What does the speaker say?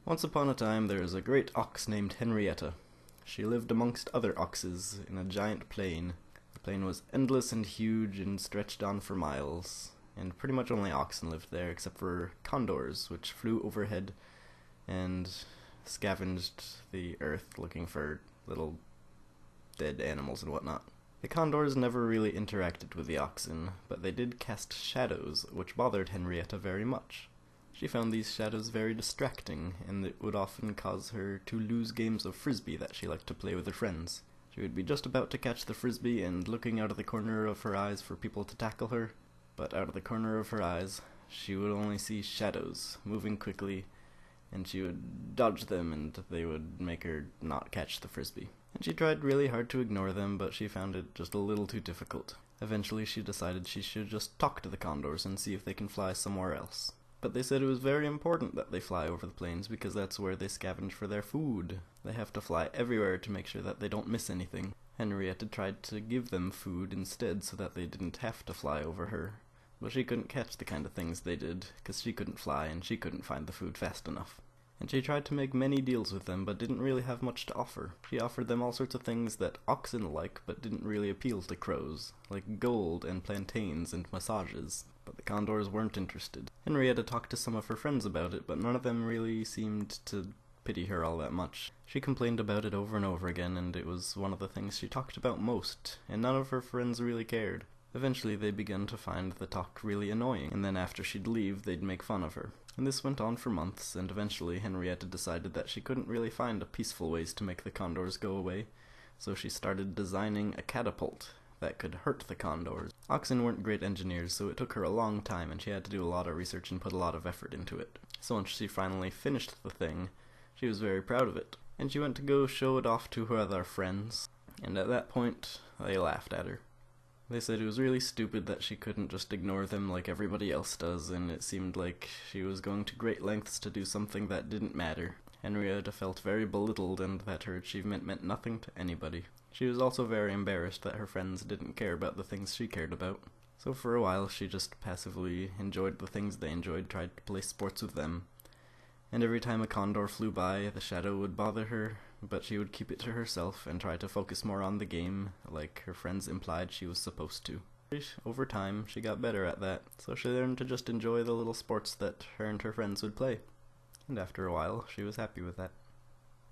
Once upon a time there was a great ox named Henrietta. She lived amongst other oxes in a giant plain. The plain was endless and huge and stretched on for miles, and pretty much only oxen lived there except for condors, which flew overhead and scavenged the earth looking for little dead animals and whatnot. The condors never really interacted with the oxen, but they did cast shadows, which bothered Henrietta very much. She found these shadows very distracting, and it would often cause her to lose games of frisbee that she liked to play with her friends. She would be just about to catch the frisbee and looking out of the corner of her eyes for people to tackle her, but out of the corner of her eyes she would only see shadows moving quickly, and she would dodge them and they would make her not catch the frisbee. And she tried really hard to ignore them, but she found it just a little too difficult. Eventually she decided she should just talk to the condors and see if they can fly somewhere else. But they said it was very important that they fly over the plains because that's where they scavenge for their food. They have to fly everywhere to make sure that they don't miss anything. Henrietta tried to give them food instead so that they didn't have to fly over her. But she couldn't catch the kind of things they did, because she couldn't fly and she couldn't find the food fast enough. And she tried to make many deals with them, but didn't really have much to offer. She offered them all sorts of things that oxen like, but didn't really appeal to crows, like gold and plantains and massages. But the condors weren't interested. Henrietta talked to some of her friends about it, but none of them really seemed to pity her all that much. She complained about it over and over again, and it was one of the things she talked about most, and none of her friends really cared. Eventually they began to find the talk really annoying, and then after she'd leave, they'd make fun of her. And this went on for months, and eventually Henrietta decided that she couldn't really find peaceful ways to make the condors go away, so she started designing a catapult that could hurt the condors. Oxen weren't great engineers, so it took her a long time, and she had to do a lot of research and put a lot of effort into it. So once she finally finished the thing, she was very proud of it, and she went to go show it off to her other friends, and at that point, they laughed at her. They said it was really stupid that she couldn't just ignore them like everybody else does, and it seemed like she was going to great lengths to do something that didn't matter. Henrietta felt very belittled and that her achievement meant nothing to anybody. She was also very embarrassed that her friends didn't care about the things she cared about. So for a while she just passively enjoyed the things they enjoyed, tried to play sports with them. And every time a condor flew by, the shadow would bother her, but she would keep it to herself and try to focus more on the game, like her friends implied she was supposed to. Over time, she got better at that, so she learned to just enjoy the little sports that her and her friends would play. And after a while, she was happy with that.